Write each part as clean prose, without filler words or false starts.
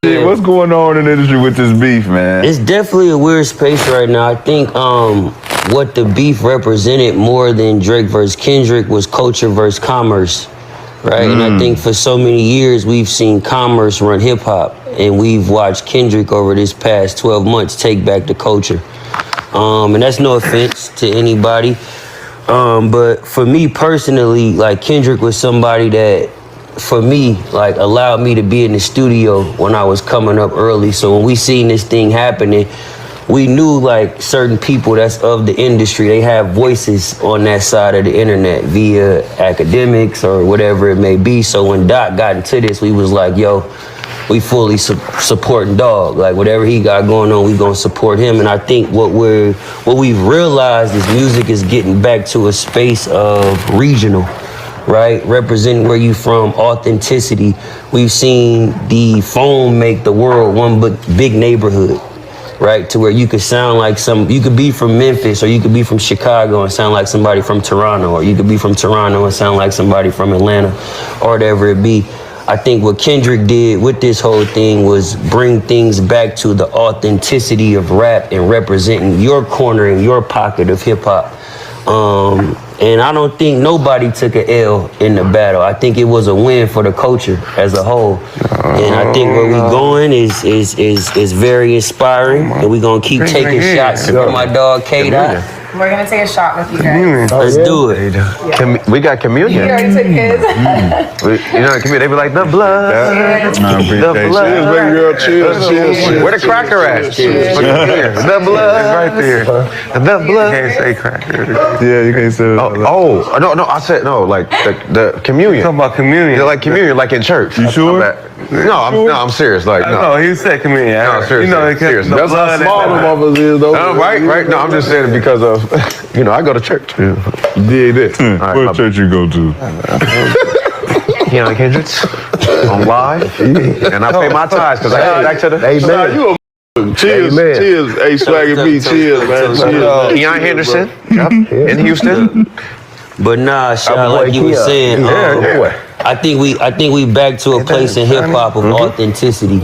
What's going on in the industry with this beef, man? It's definitely a weird space right now. I think what the beef represented more than Drake versus Kendrick was culture versus commerce, right? And I think for so many years we've seen commerce run hip hop, and we've watched Kendrick over this past 12 months take back the culture. And that's no offense to anybody, but for me personally, like Kendrick was somebody that, for me, like allowed me to be in the studio when I was coming up early. So when we seen this thing happening, we knew like certain people that's of the industry, they have voices on that side of the internet via academics or whatever it may be. So when Doc got into this, we was like, yo, we fully supporting Dog. Like whatever he got going on, we gonna support him. And I think what we've realized is music is getting back to a space of regional, right? Representing where you from, authenticity. We've seen the phone make the world one big neighborhood, right? To where you could sound like you could be from Memphis, or you could be from Chicago and sound like somebody from Toronto, or you could be from Toronto and sound like somebody from Atlanta, or whatever it be. I think what Kendrick did with this whole thing was bring things back to the authenticity of rap and representing your corner and your pocket of hip hop. And I don't think nobody took an L in the battle. I think it was a win for the culture as a whole. And I think where we going is very inspiring. And we're gonna keep taking shots with my dog K-Dot. We're gonna take a shot with you guys. Let's do it. We got communion. You already took his. You know, they be like, the blood. The blood. Cheers, baby girl. Cheers. Where the cracker at? The blood. Right there. The blood. You can't say cracker. Yeah, you can't say that. No, I said no, like the communion. Talking about communion. Like communion, like in church. You sure? No, I'm serious. Like, no. No, he said communion. No, seriously. You know, seriously. That's how small the motherfuckers is, though. No, right. No, I'm just saying it because of, I go to church. Yeah, this. What church you go to? Keon Kendricks on live, and I pay my tithes because I got back to the. Amen. You a cheers, cheers. Hey, Swagger B, cheers, man. Cheers. Keon Henderson in Houston. But nah, Sha, like you were saying, I think we back to a place in hip hop of authenticity.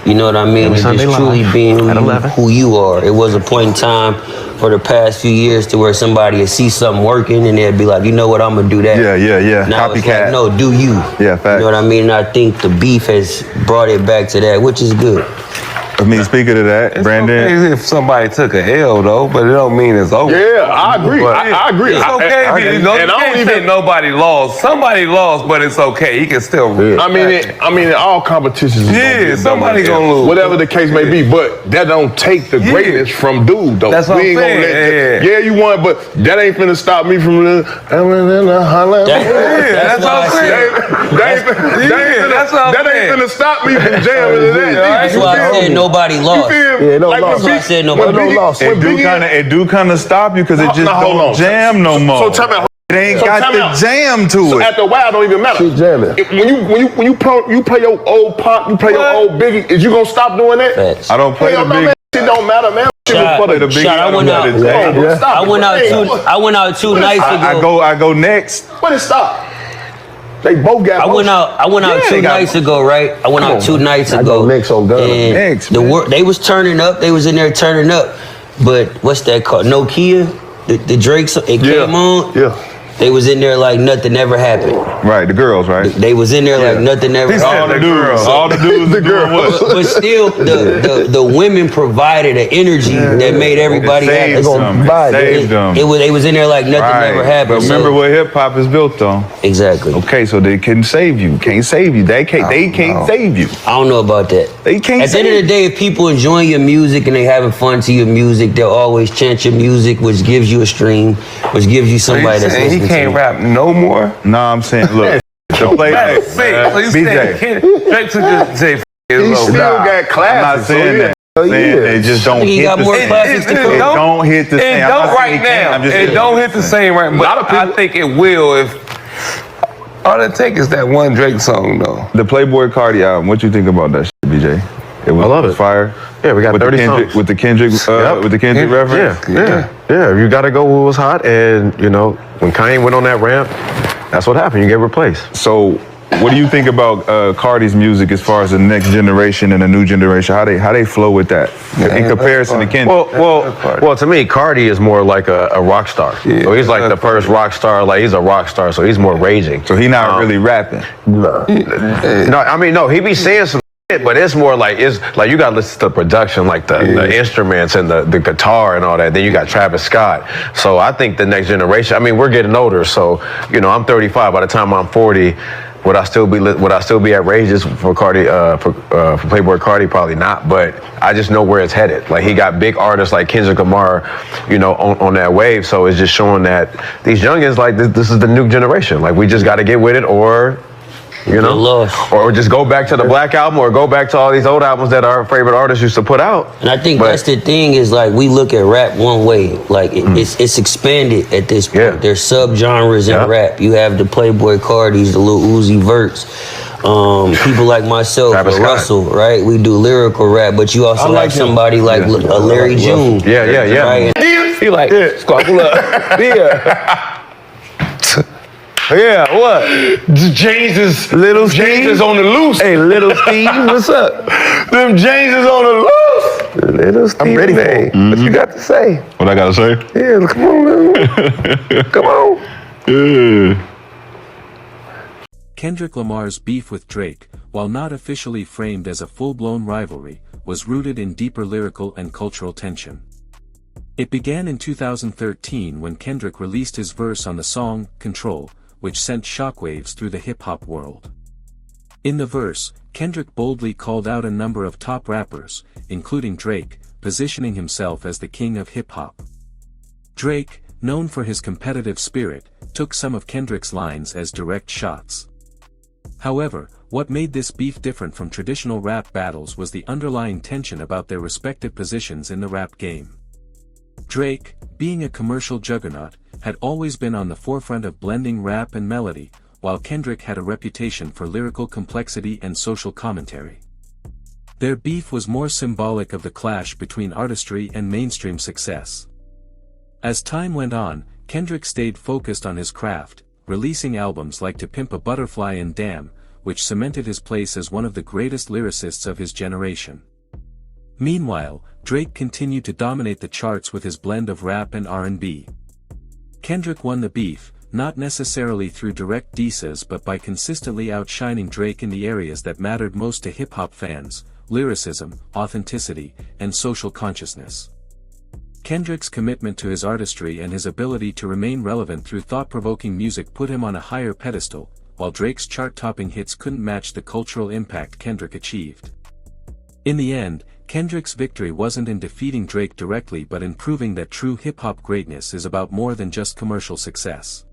You know what I mean? And just truly being who you are. It was a point in time for the past few years to where somebody would see something working and they'd be like, you know what, I'm gonna do that. Yeah. Now Copycat. it's like, no, do you. Yeah, fact. You know what I mean? And I think the beef has brought it back to that, which is good. I mean, speaking of that, It's Brandon. okay if somebody took an L though, but it don't mean it's over. Yeah, I agree. I agree. It's okay. You can't say nobody lost. Somebody lost, but it's okay. He can still. I mean, all competitions. Somebody gonna lose. Whatever the case may be, but that don't take the greatness from dude though. That's what I'm saying. Yeah, you won, but that ain't finna stop me from. That's what I'm saying. That ain't finna stop me from jamming to that. That's why I said nobody lost. Yeah, no Like loss. That's why I said nobody lost. It do kind of stop you because it just hold don't on. jam no more. So tell me. It ain't So got time the out. jam to So it. after a while, it don't even matter. Keep jamming. When you play your old pop, you play your old Biggie, is you gonna stop doing that? Facts. I don't play Hell the no, big. man, shit don't matter, man. Shit was for the Biggie. Shot, I went out. I went out two nights ago. I go next. But it stopped. They both got. I went out 2 nights ago, right? I went out 2 nights ago. Next on gun. And Next, they was turning up. They was in there turning up. But what's that called? Nokia, the Drake song, it came on. Yeah. They was in there like nothing ever happened. Right, the girls, right? They was in there like nothing ever happened. All the dudes, the girls. But still, the women provided an energy that made everybody happy. Saved them. They was in there like nothing ever happened. But remember what hip hop is built on. Exactly. Okay, so they can save you. Can't save you. They can't save you. I don't know about that. They can't At the end of the day, if people enjoying your music and they having fun to your music, they'll always chant your music, which gives you a stream, which gives you somebody that's listening He can't to you. rap no more. No, I'm saying, look, the play. So you BJ. Drake took this say He still got classes. I'm not saying that. I'm saying they just don't He hit got the more same. classes to It come. don't hit the same. It I'm don't not saying right it can't. now. I'm just It saying. don't hit the same right. But I think it will if all it takes is that one Drake song though. The Playboy Cardi album. What you think about that shit, BJ? It was I love it. Fire. Yeah, we got with 30 the Kendrick, songs. with the Kendrick reference. Yeah. You got to go what was hot, and when Kanye went on that ramp, that's what happened. You get replaced. So What do you think about Cardi's music as far as the next generation and the new generation? How they flow with that in comparison to Kendrick? Well, to me, Cardi is more like a rock star. Yeah, so he's like the first rock star. Like he's a rock star, so he's more raging. So he not really rapping. No, I mean, no, he be saying some shit, but it's more like you gotta listen to the production, like the instruments and the guitar and all that. Then you got Travis Scott. So I think the next generation. I mean, we're getting older, so I'm 35. By the time I'm 40. Would I still be outrageous for Cardi for Playboy Cardi? Probably not, but I just know where it's headed. Like he got big artists like Kendrick Lamar, on that wave. So it's just showing that these youngins like this is the new generation. Like we just got to get with it, or or just go back to the Black album, or go back to all these old albums that our favorite artists used to put out. And I think that's the thing is like we look at rap one way, like it's expanded at this point. Yeah. There's subgenres in rap. You have the Playboy Cardis, the Lil Uzi Verts, people like myself, Russell, right? We do lyrical rap, but you also like somebody like a Larry June. Yeah. Right? He like squabble up. Yeah. Yeah, what? James is on the loose. Hey, Little Steve, what's up? Them James is on the loose. Little Steve, I'm ready for it. What you got to say? What I gotta say? Yeah, come on, man. Come on. Yeah. Kendrick Lamar's beef with Drake, while not officially framed as a full-blown rivalry, was rooted in deeper lyrical and cultural tension. It began in 2013 when Kendrick released his verse on the song Control, which sent shockwaves through the hip-hop world. In the verse, Kendrick boldly called out a number of top rappers, including Drake, positioning himself as the king of hip-hop. Drake, known for his competitive spirit, took some of Kendrick's lines as direct shots. However, what made this beef different from traditional rap battles was the underlying tension about their respective positions in the rap game. Drake, being a commercial juggernaut, had always been on the forefront of blending rap and melody, while Kendrick had a reputation for lyrical complexity and social commentary. Their beef was more symbolic of the clash between artistry and mainstream success. As time went on, Kendrick stayed focused on his craft, releasing albums like To Pimp a Butterfly and Damn, which cemented his place as one of the greatest lyricists of his generation. Meanwhile, Drake continued to dominate the charts with his blend of rap and R&B. Kendrick won the beef, not necessarily through direct disses but by consistently outshining Drake in the areas that mattered most to hip-hop fans: lyricism, authenticity, and social consciousness. Kendrick's commitment to his artistry and his ability to remain relevant through thought-provoking music put him on a higher pedestal, while Drake's chart-topping hits couldn't match the cultural impact Kendrick achieved. In the end, Kendrick's victory wasn't in defeating Drake directly but in proving that true hip-hop greatness is about more than just commercial success.